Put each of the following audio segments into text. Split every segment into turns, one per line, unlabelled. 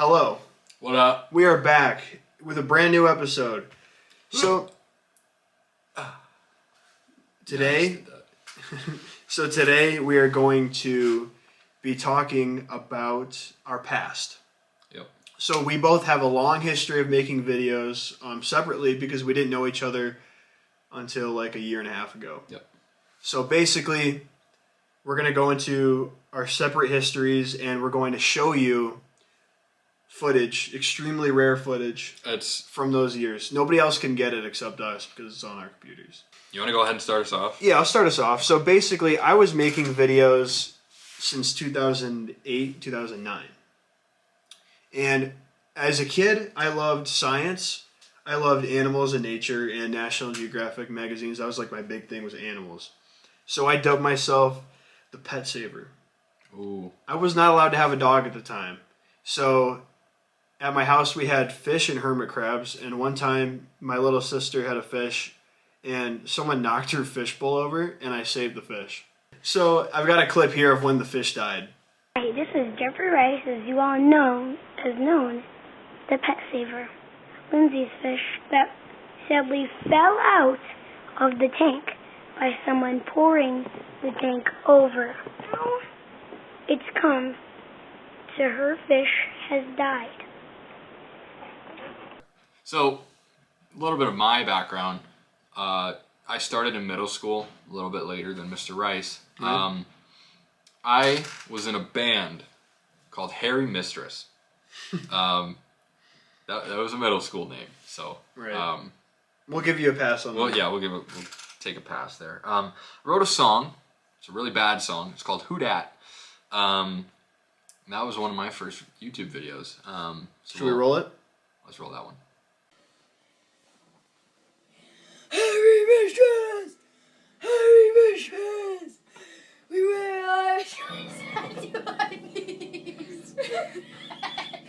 Hello.
What up?
We are back with a brand new episode. So today we are going to be talking about our past.
Yep.
So we both have a long history of making videos separately because we didn't know each other until like a year and a half ago.
Yep.
So basically, we're going to go into our separate histories and we're going to show you footage, extremely rare footage from those years. Nobody else can get it except us because it's on our computers.
You want to go ahead and start us off?
Yeah, I'll start us off. So basically, I was making videos since 2008, 2009. And as a kid, I loved science. I loved animals and nature and National Geographic magazines. That was like my big thing was animals. So I dubbed myself the pet saver.
Ooh.
I was not allowed to have a dog at the time. So at my house, we had fish and hermit crabs. And one time, my little sister had a fish, and someone knocked her fishbowl over, and I saved the fish. So I've got a clip here of when the fish died.
Hi, this is Jeffrey Rice, as you all know, the pet saver. Lindsay's fish that sadly fell out of the tank by someone pouring the tank over. It's come to her fish has died.
So, a little bit of my background. I started in middle school a little bit later than Mr. Rice.
Right.
I was in a band called Harry Mistress. That was a middle school name. So,
Right. We'll give you a pass on that.
Well, yeah, we'll take a pass there. Wrote a song. It's a really bad song. It's called Who Dat. And that was one of my first YouTube videos.
Should we roll it?
Let's roll that one.
Harry Mistress! Harry Mistress! We were our shoes onto our knees.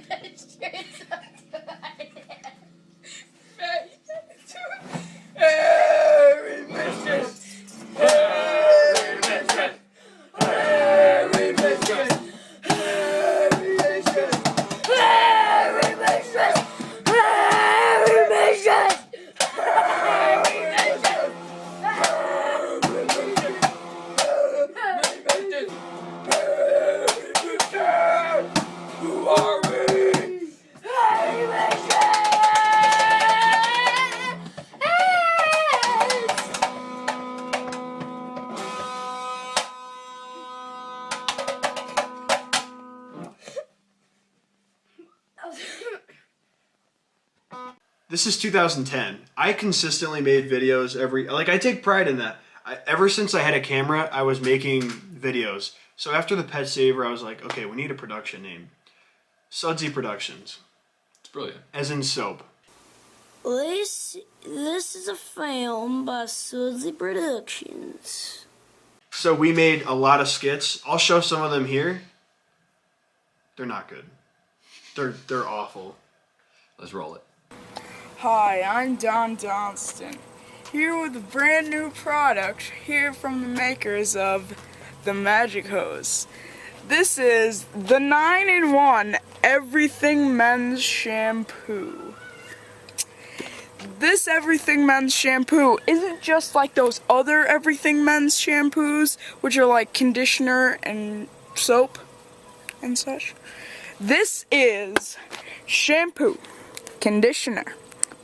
Mistress onto our hands. Harry Mistress! Harry Mistress! Harry Mistress! Harry Mistress! Harry Mistress! Harry Mistress! Who are we? Harry Mistress!
This is 2010. I consistently made videos I take pride in that. Ever since I had a camera, I was making videos. So after the Pet Saver, I was like, okay, we need a production name. Sudsy Productions.
It's brilliant.
As in soap.
This is a film by Sudsy Productions.
So we made a lot of skits. I'll show some of them here. They're not good. They're awful.
Let's roll it.
Hi, I'm Don Johnston, here with a brand new product here from the makers of the Magic Hose. This is the 9-in-1 Everything Men's Shampoo. This Everything Men's Shampoo isn't just like those other Everything Men's shampoos, which are like conditioner and soap and such. This is shampoo, conditioner,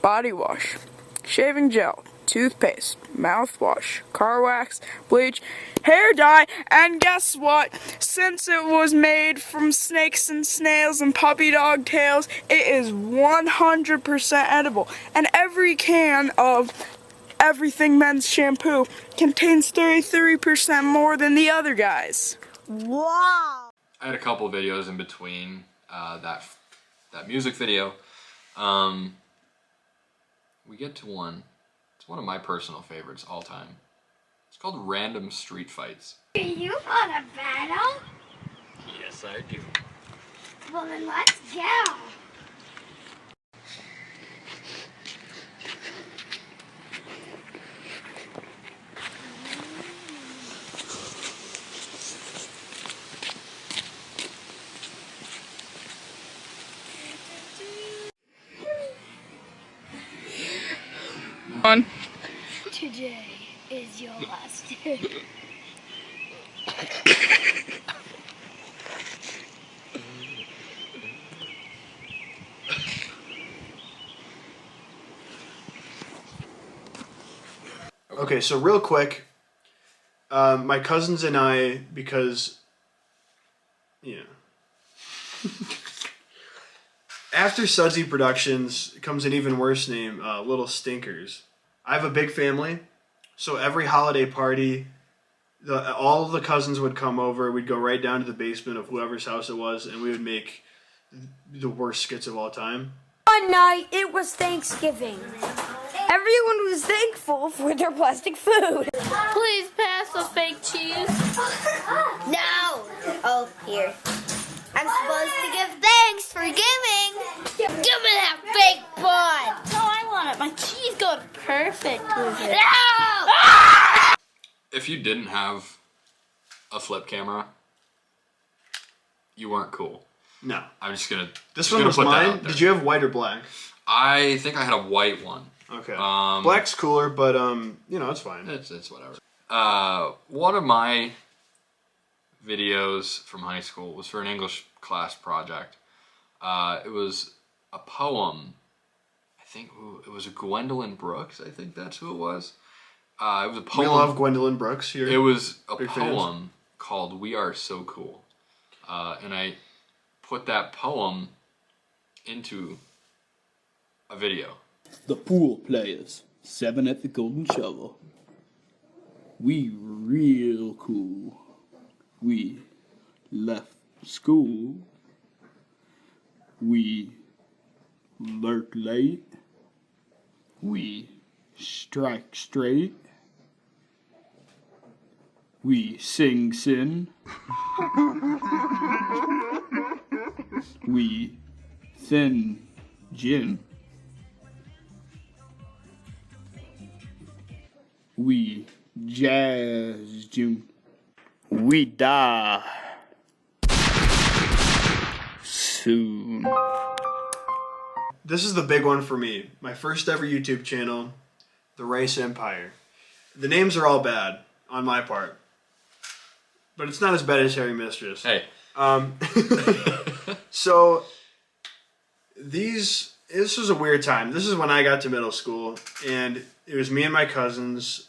body wash, shaving gel, toothpaste, mouthwash, car wax, bleach, hair dye, and guess what? Since it was made from snakes and snails and puppy dog tails, it is 100% edible. And every can of Everything Men's Shampoo contains 33% more than the other guys.
Wow!
I had a couple of videos in between that music video. We get to one. It's one of my personal favorites all time. It's called Random Street Fights.
Do you want a battle?
Yes, I do.
Well, then let's go. Just.
Okay, so real quick, my cousins and I, because, after Sudsy Productions comes an even worse name, Little Stinkers. I have a big family, so every holiday party, all of the cousins would come over. We'd go right down to the basement of whoever's house it was, and we would make the worst skits of all time.
One night, it was Thanksgiving. Everyone was thankful for their plastic food.
Please pass the fake cheese.
No! Oh, here. I'm supposed to give thanks for giving. Give me that fake bun.
No, I want it. My cheese goes perfect with it.
No!
If you didn't have a flip camera, you weren't cool.
No.
I'm just gonna.
This
just
one
gonna
was
put that
mine.
out there.
Did you have white or black?
I think I had a white one.
Okay. Black's cooler, but it's fine.
It's whatever. One of my videos from high school was for an English class project. It was a poem. I think it was a Gwendolyn Brooks. I think that's who it was. It was a poem.
We love Gwendolyn Brooks here.
It was a
Big
poem
fans.
called "We Are So Cool," and I put that poem into a video.
The pool players, 7 at the Golden Shovel. We real cool. We left school. We lurk late. We strike straight. We sing sin. We thin gin. We jazz June. We die soon.
This is the big one for me. My first ever YouTube channel, The Rice Empire. The names are all bad on my part, but it's not as bad as Harry Mistress.
Hey.
So this was a weird time. This is when I got to middle school, and it was me and my cousins,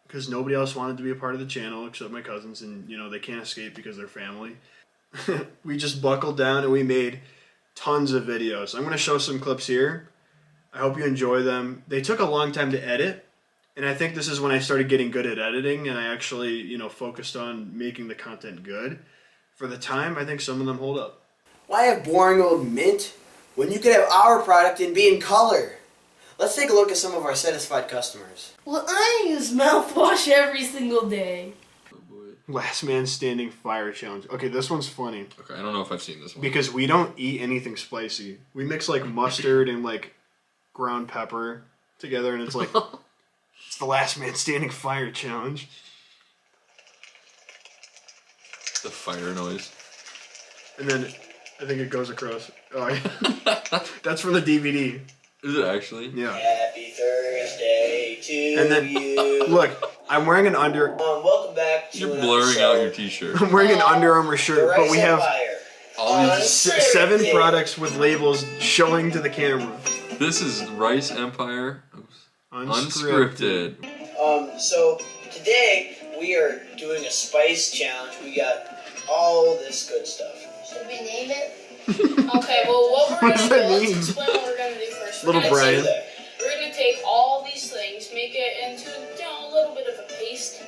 because nobody else wanted to be a part of the channel except my cousins, and they can't escape because they're family. We just buckled down and we made tons of videos. I'm going to show some clips here. I hope you enjoy them. They took a long time to edit, and I think this is when I started getting good at editing, and I actually, focused on making the content good. For the time, I think some of them hold up.
Why have boring old mint when you could have our product and be in color? Let's take a look at some of our satisfied customers.
Well, I use mouthwash every single day.
Oh boy.
Last Man Standing Fire Challenge. Okay, this one's funny.
Okay, I don't know if I've seen this one.
Because we don't eat anything spicy. We mix like mustard and like ground pepper together, and it's like, it's the Last Man Standing Fire Challenge.
The fire noise.
And then I think it goes across. Oh, yeah. That's from the DVD.
Is it actually?
Yeah.
Happy Thursday to
And then,
you.
look, I'm wearing an
Welcome back to
You're
another
blurring
show.
out your t-shirt.
I'm wearing an Under Armour
The
shirt,
Rice
but we have
Empire.
All these,
7 products with labels showing to the camera.
this is Rice Empire. Oops.
Unscripted.
So today we are doing a spice challenge. We got all this good stuff.
Should we name it?
Okay, well, what we're
What
gonna
does
do,
that
let's
mean?
explain what we're gonna do first.
Little
We're gonna
Brian.
take- We're gonna take all these things, make it into a little bit of a paste,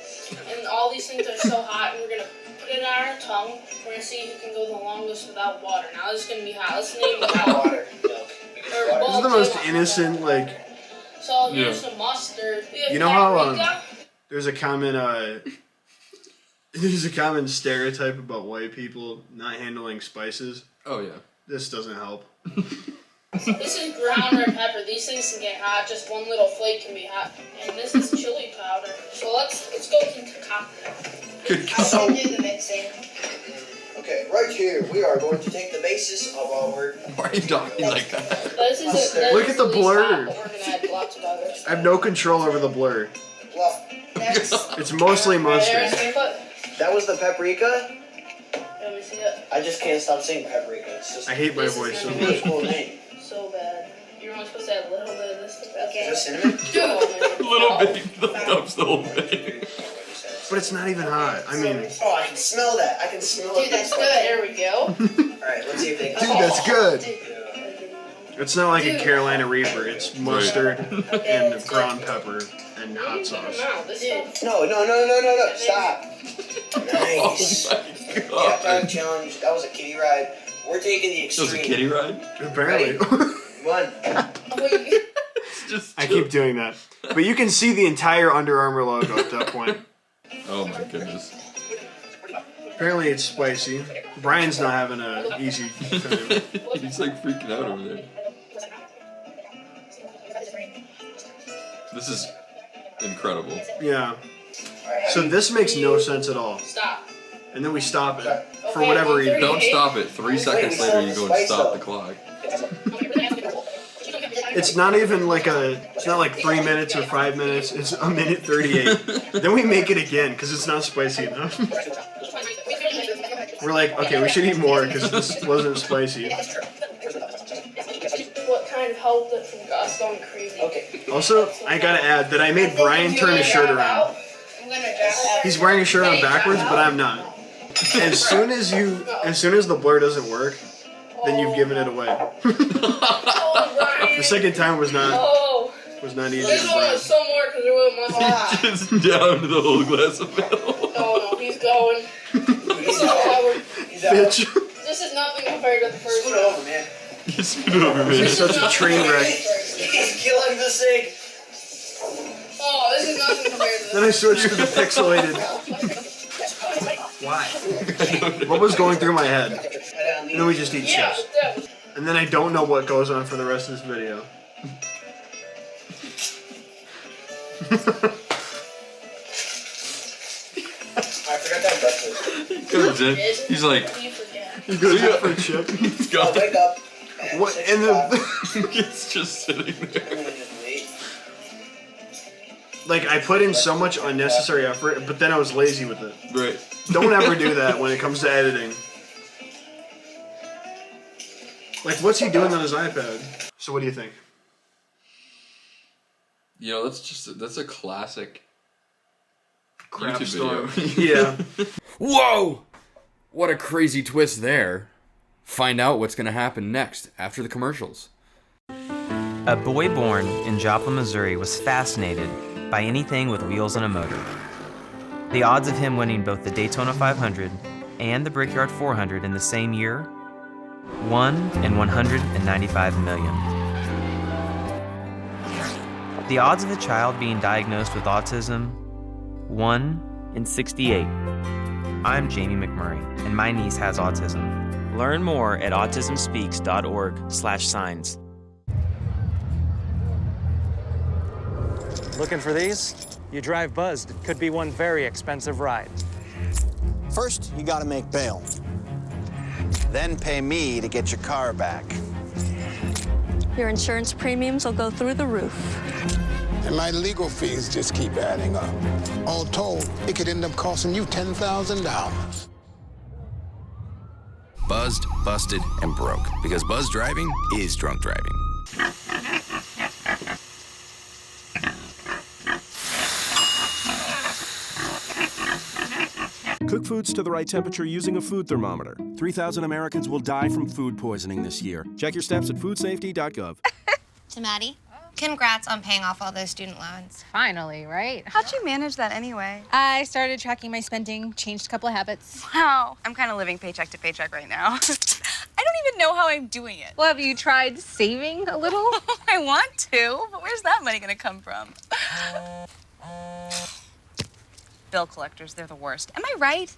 and all these things are so hot, and we're gonna put it on our tongue. We're gonna see who can go the longest without water. Now this is gonna be hot. Let's name it hot.
Water, milk. Because
Or
water-
This is the most innocent, like,
So here's some mustard. We have
You know how,
paprika.
there's a common stereotype about white people not handling spices.
Oh yeah.
This doesn't help.
This is ground red pepper. These things can get hot. Just one little flake can be hot. And this is chili powder. So let's go concoct it.
I can do the mixing.
Okay, right here we are going to take the basis of our.
Why are you talking like that?
This is
Look
at the blur.
We're gonna add lots of others.
I have no control over the blur.
Well,
It's mostly mustard.
That was the paprika?
Let me see it.
I just can't stop saying paprika. It's just
I hate my voice so much.
cool name.
So bad. You're only supposed to add a little bit of this. Okay.
Is that cinnamon?
Little bit. Dumps the whole thing.
But it's not even hot. I mean,
Oh, I can smell that. I can smell it.
Dude, that's good. There we go.
Alright, let's see if they
dude, that's good. It's not like a Carolina Reaper. It's mustard and ground pepper and hot sauce.
No. Stop. Nice.
Oh my
Cat
god.
Dog Challenge. That was a kiddie ride. We're taking the
That
extreme.
was a kiddie ride?
Apparently.
One.
I keep doing that. But you can see the entire Under Armour logo at that point.
Oh my goodness.
Apparently it's spicy. Brian's not having an easy time.
He's like freaking out over there. This is incredible.
Yeah. So this makes no sense at all.
Stop.
And then we stop it for whatever reason.
Don't stop it. 3 seconds later, you go and stop the clock.
It's not even like it's not like 3 minutes or 5 minutes. It's a minute 38. Then we make it again because it's not spicy enough. We're like, okay, we should eat more because this wasn't spicy.
What kind of helped it from us going crazy?
Okay.
Also, I gotta add that I made Brian turn his shirt around. He's wearing his shirt on backwards, but I'm not. As soon as the blur doesn't work, then you've given it away. The second time was not easy.
This one was some more because there wasn't much.
Just down to the whole glass of milk.
Oh no, he's going.
Bitch.
This is nothing compared to the first
Scoot
one.
over, man.
Scoot over, man.
This is such a train wreck.
He's killing the sig.
Oh, this is nothing compared to this.
Then I switched to the pixelated. Why? What was going through my head? And then we just eat
Yeah,
chips.
definitely.
And then I don't know what goes on for the rest of this video.
I forgot that breakfast.
He comes in. He's like,
You forget.
He goes out for a chip.
he's
I'll
gone.
wake up.
What? And the
It's just sitting there.
I'm gonna just wait.
like I put in so much unnecessary effort, but then I was lazy with it.
Right.
Don't ever do that when it comes to editing. Like, what's he doing on his iPad? So what do you think?
You know, that's a classic
Crap
YouTube
storm.
video.
Yeah.
Whoa! What a crazy twist there. Find out what's going to happen next after the commercials.
A boy born in Joplin, Missouri was fascinated by anything with wheels and a motor. The odds of him winning both the Daytona 500 and the Brickyard 400 in the same year? 1 in 195 million. The odds of a child being diagnosed with autism? 1 in 68. I'm Jamie McMurray, and my niece has autism. Learn more at autismspeaks.org/signs.
Looking for these? You drive buzzed. It could be one very expensive ride.
First, you gotta make bail. Then pay me to get your car back.
Your insurance premiums will go through the roof.
And my legal fees just keep adding up. All told, it could end up costing you $10,000.
Buzzed, busted, and broke. Because buzz driving is drunk driving.
Cook foods to the right temperature using a food thermometer. 3,000 Americans will die from food poisoning this year. Check your steps at foodsafety.gov.
To Maddie, congrats on paying off all those student loans.
Finally, right?
How'd you manage that anyway?
I started tracking my spending, changed a couple of habits.
Wow, I'm kind of living paycheck to paycheck right now. I don't even know how I'm doing it.
Well, have you tried saving a little?
I want to, but where's that money gonna come from? Bill collectors, they're the worst. Am I right?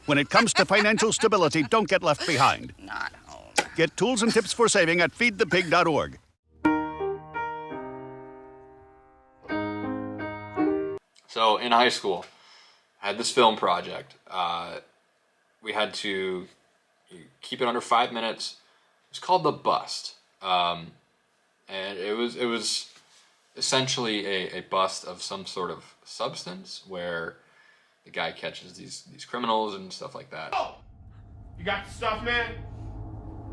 When it comes to financial stability, don't get left behind.
Not home.
Get tools and tips for saving at feedthepig.org.
So in high school, I had this film project. We had to keep it under 5 minutes. It was called The Bust, and it was essentially a bust of some sort of substance where the guy catches these criminals and stuff like that.
Oh! You got the stuff, man?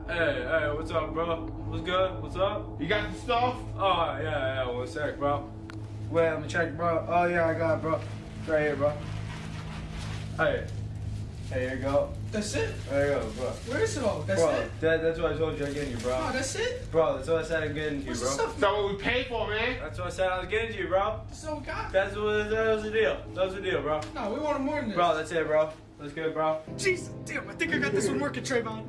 Hey, what's up, bro? What's good? What's up? You got the stuff? Oh, yeah, 1 sec, bro. Wait, let me check, bro. Oh, yeah, I got it, bro. It's right here, bro. Hey, here you go.
That's it?
There you go, bro.
Where is it all? That's
bro,
it?
That's what I told you I'm getting you, bro.
Oh, that's it?
Bro, that's what I said I'm getting you,
What's
bro.
the stuff?
That's what we paid for, man. That's what I said I was getting you, bro.
That's all we got?
That was the deal. That was the deal, bro.
No, we wanted more than this.
Bro, that's it, bro. That's good, bro.
Jeez, damn, I think I got this one working, Trayvon.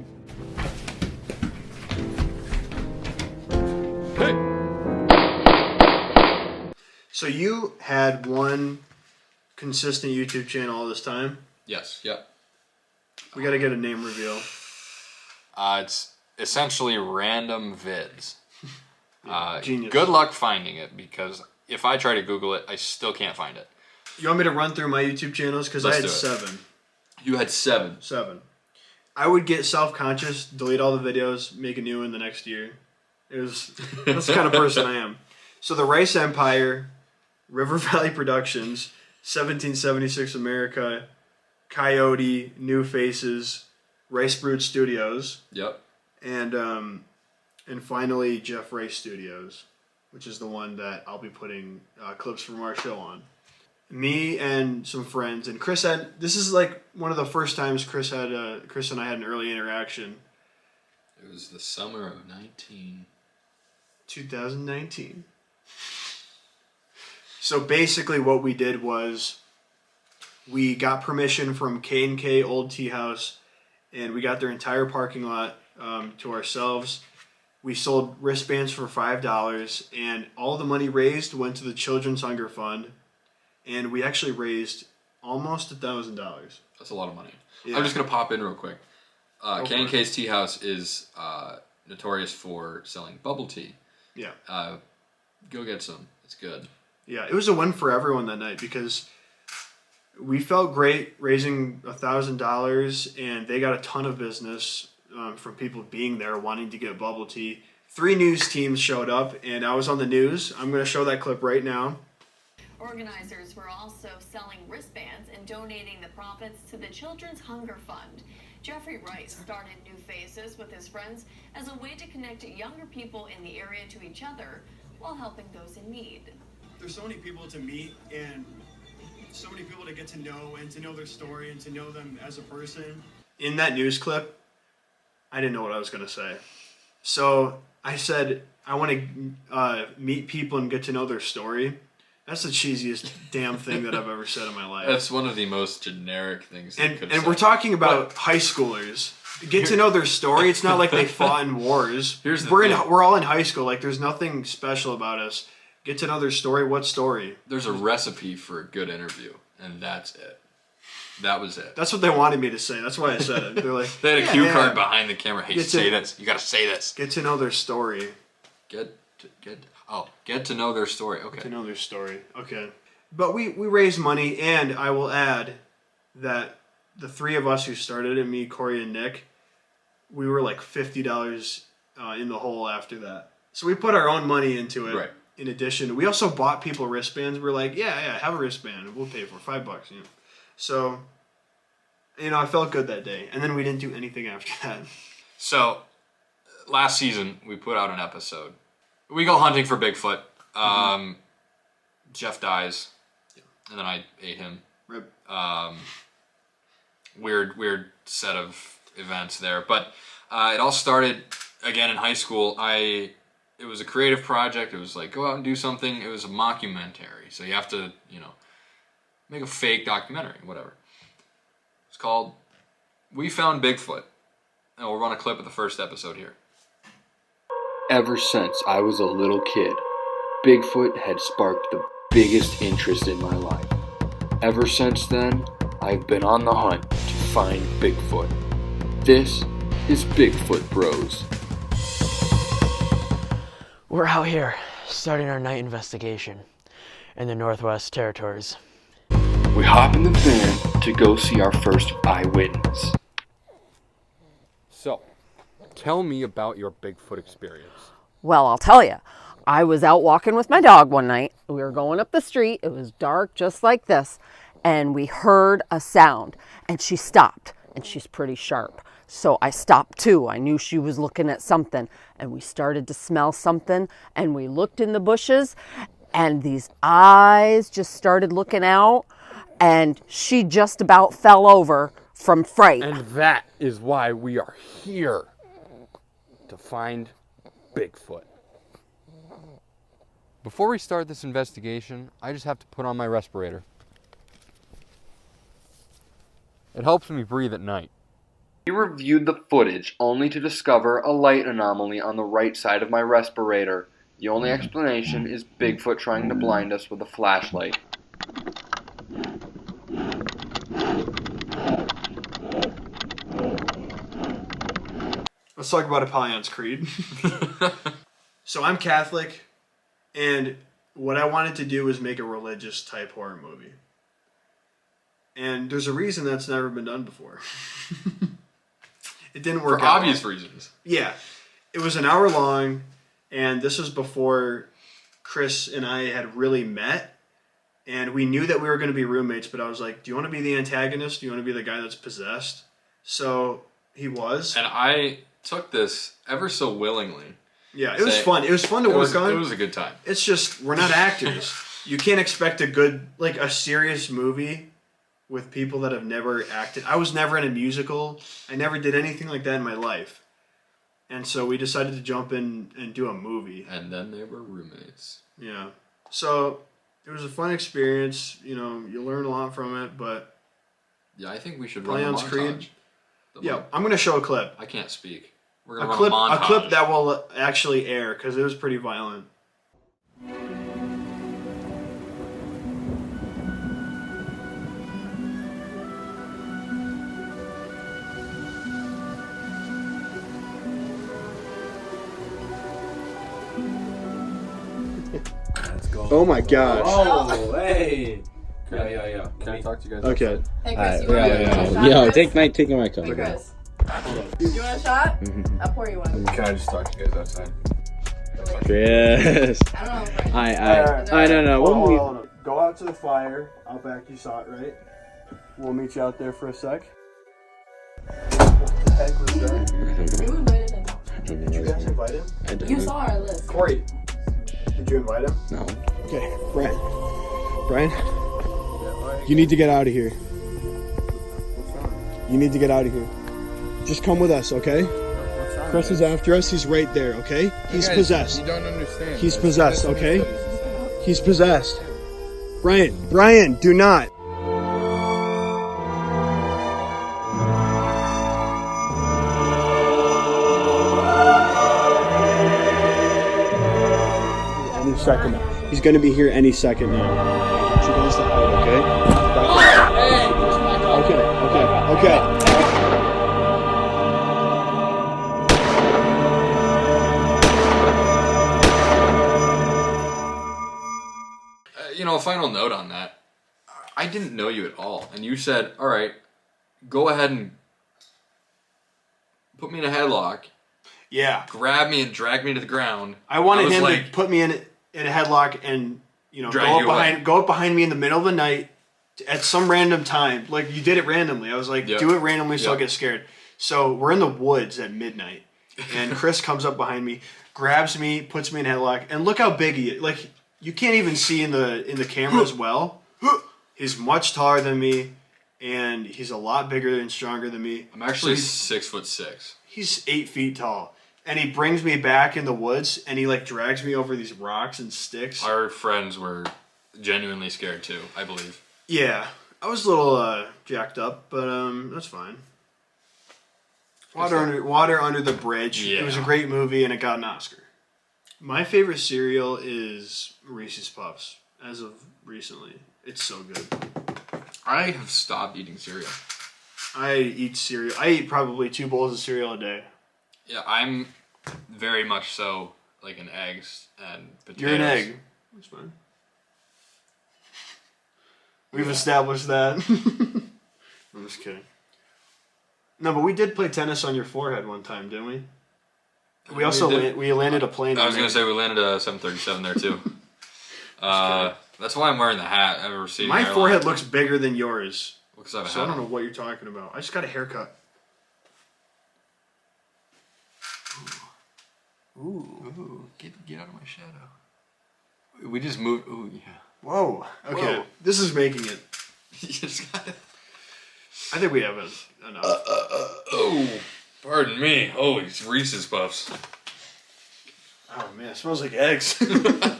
So you had one consistent YouTube channel all this time?
Yes, yep.
We got to get a name reveal.
It's essentially random vids.
Genius.
Good luck finding it, because if I try to Google it, I still can't find it.
You want me to run through my YouTube channels? Because I had 7.
You had 7?
7. I would get self-conscious, delete all the videos, make a new one the next year. That's the kind of person I am. So the Rice Empire, River Valley Productions, 1776 America, Coyote, New Faces, Rice Brood Studios.
Yep.
And finally Jeff Rice Studios, which is the one that I'll be putting clips from our show on. Me and some friends, and Chris had, this is like one of the first times Chris and I had an early interaction.
It was the summer of
2019. So basically what we did was we got permission from K&K Old Tea House, and we got their entire parking lot to ourselves. We sold wristbands for $5, and all the money raised went to the Children's Hunger Fund, and we actually raised almost $1,000.
That's a lot of money.
Yeah.
I'm just going to pop in real quick.
Go for
K&K's Tea House is notorious for selling bubble tea.
Yeah.
Go get some. It's good.
Yeah, it was a win for everyone that night because we felt great raising $1,000, and they got a ton of business from people being there wanting to get bubble tea. 3 news teams showed up, and I was on the news. I'm going to show that clip right now.
Organizers were also selling wristbands and donating the profits to the Children's Hunger Fund. Jeffrey Rice started New Faces with his friends as a way to connect younger people in the area to each other while helping those in need.
There's so many people to meet and so many people to get to know and to know their story and to know them as a person. In that news clip, I didn't know what I was going to say. So I said, I want to meet people and get to know their story. That's the cheesiest damn thing that I've ever said in my life.
That's one of the most generic things you could
And
say.
we're talking about high schoolers. Get to know their story. It's not like they fought in wars.
Here's the
we're
thing.
we're all in high school. Like there's nothing special about us. Get to know their story. What story?
There's a recipe for a good interview, and that's it. That was it.
That's what they wanted me to say. That's why I said it. They're like,
They had a
yeah,
cue
yeah.
card behind the camera. Hey,
Get
say
to-
this. You got to say this.
Get to know their story.
Get to know their story. Okay.
Get to know their story. Okay. But we raised money, and I will add that the 3 of us who started it, me, Corey, and Nick, we were like $50 in the hole after that. So we put our own money into it.
Right.
In addition, we also bought people wristbands. We're like, yeah, have a wristband. We'll pay for $5. You know. So, I felt good that day. And then we didn't do anything after that.
So, last season, we put out an episode. We go hunting for Bigfoot. Jeff dies. And then I ate him.
Rip.
Weird set of events there. But it all started, again, in high school. It was a creative project. It was like, go out and do something. It was a mockumentary. So you have to, make a fake documentary, whatever. It's called We Found Bigfoot. And we'll run a clip of the first episode here.
Ever since I was a little kid, Bigfoot had sparked the biggest interest in my life. Ever since then, I've been on the hunt to find Bigfoot. This is Bigfoot Bros.
We're out here, starting our night investigation in the Northwest Territories.
We hop in the van to go see our first eyewitness.
So, tell me about your Bigfoot experience.
Well, I'll tell you.
I was out walking with my dog one night. We were going up the street. It was dark, just like this. And we heard a sound. And she stopped. And she's pretty sharp. So I stopped too. I knew she was looking at something. And we started to smell something. And we looked in the bushes. And these eyes just started looking out. And she just about fell over from fright.
And that is why we are here. To find Bigfoot. Before we start this investigation, I just have to put on my respirator. It helps me breathe at night. We reviewed the footage only to discover a light anomaly on the right side of my respirator. The only explanation is Bigfoot trying to blind us with a flashlight.
Let's talk about Apollyon's Creed. So I'm Catholic, and what I wanted to do was make a religious type horror movie. And there's a reason that's never been done before. It didn't work
out. For obvious reasons.
Yeah. It was an hour long, and this was before Chris and I had really met. And we knew that we were going to be roommates, but I was like, do you want to be the antagonist? Do you want to be the guy that's possessed? So he was.
And I took this ever so willingly.
Yeah, it was fun. It was fun to work on.
It was a good time.
It's just, we're not actors. You can't expect a serious movie with people that have never acted. I was never in a musical. I never did anything like that in my life. And so we decided to jump in and do a movie.
And then they were roommates.
Yeah. So it was a fun experience. You know, you learn a lot from it, but...
Yeah, I think we should run a montage.
Creed. Yeah, I'm going to show a clip.
I can't speak. We're going to run a montage.
A clip that will actually air, because it was pretty violent.
Let's go.
Oh my gosh.
Oh, hey. Yeah. Can I talk to you guys?
Okay.
Hey, Chris, you want
Yo, take my cup.
Hey, Chris. You want a shot? I'll pour you one.
Can I just talk to you guys outside?
Yes.
I don't know.
I
don't
know.
Hold
on. Go out to the fire. Out back, you saw it, right? We'll meet you out there for a sec. What the heck was that?
You invited him.
Did you guys invite him?
I didn't.
You saw our list.
Corey, did you invite him?
No.
Okay, Brian, you need to get out of here. You need to get out of here. Just come with us, okay? Chris is after us. He's right there, okay? He's possessed.
You don't understand.
He's possessed, okay? He's possessed. Brian, do not. Any second now. He's gonna be here any second now. I want you guys to hide, okay? Okay.
A final note on that. I didn't know you at all, and you said, "All right, go ahead and put me in a headlock."
Yeah.
Grab me and drag me to the ground.
I wanted him to put me in a headlock and go up behind me in the middle of the night at some random time. Like you did it randomly. I was like, do it randomly so I'll get scared. So we're in the woods at midnight, and Chris comes up behind me, grabs me, puts me in a headlock, and look how big he is. Like. You can't even see in the camera as well. He's much taller than me, and he's a lot bigger and stronger than me.
I'm actually 6'6".
He's 8 feet tall, and he brings me back in the woods, and he drags me over these rocks and sticks.
Our friends were genuinely scared too, I believe.
Yeah, I was a little jacked up, but that's fine. Water under the bridge. Yeah. It was a great movie, and it got an Oscar. My favorite cereal is Reese's Puffs, as of recently. It's so good.
I have stopped eating cereal.
I eat cereal. I eat probably 2 bowls of cereal a day.
Yeah, I'm very much so like an eggs and potatoes.
You're an egg. That's fine. We've established that. I'm just kidding. No, but we did play tennis on your forehead one time, didn't we? We also we landed a plane.
I was gonna say we landed a 737 there too. That's why I'm wearing the hat. I've ever seen
my forehead looks bigger than yours.
Because I have a
so
hat
I don't
on.
know what you're talking about. I just got a haircut.
Ooh, get out of my shadow. We just moved. Ooh, yeah.
Whoa. Okay.
Whoa.
This is making it.
You just got it.
I think we have enough.
Oh, pardon me. Oh, it's Reese's Puffs.
Oh man, it smells like eggs. Can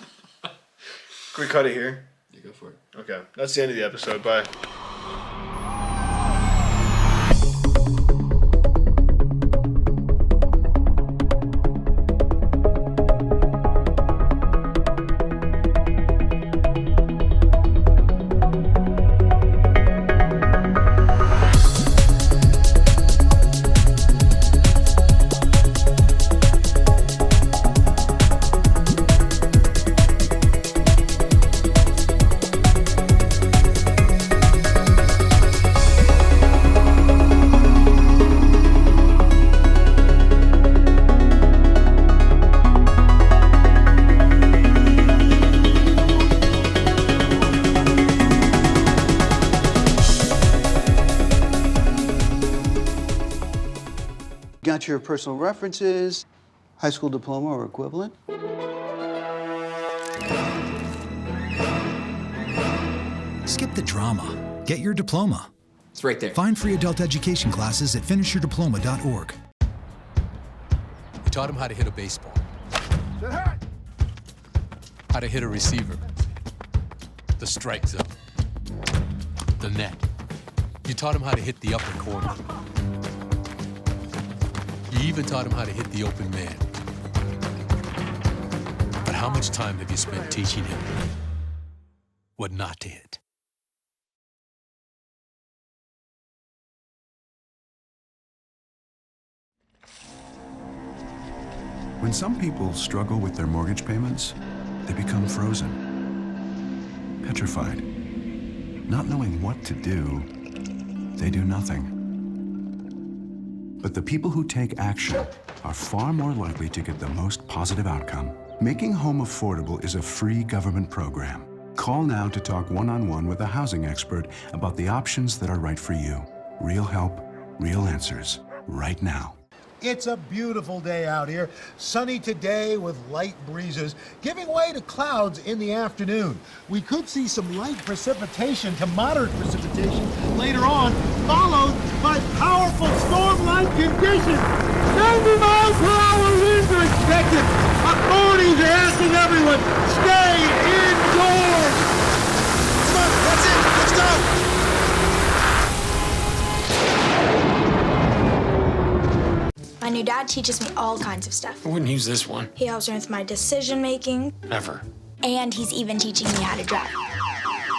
we cut it here?
You go for it.
Okay, that's the end of the episode. Bye.
Got your personal references, high school diploma or equivalent?
Skip the drama. Get your diploma.
It's right there.
Find free adult education classes at finishyourdiploma.org.
We taught him how to hit a baseball, how to hit a receiver, the strike zone, the net. You taught him how to hit the upper corner. You even taught him how to hit the open man. But how much time have you spent teaching him what not to hit?
When some people struggle with their mortgage payments, they become frozen, petrified. Not knowing what to do, they do nothing. But the people who take action are far more likely to get the most positive outcome. Making Home Affordable is a free government program. Call now to talk one-on-one with a housing expert about the options that are right for you. Real help, real answers, right now.
It's a beautiful day out here. Sunny today with light breezes, giving way to clouds in the afternoon. We could see some light precipitation to moderate precipitation later on, followed by powerful storm-like conditions. 90 miles per hour winds are expected. Authorities are asking everyone, stay indoors. Come on, that's it. Let's go.
My new dad teaches me all kinds of stuff.
I wouldn't use this one.
He helps me with my decision making.
Ever.
And he's even teaching me how to drive.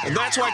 And that's why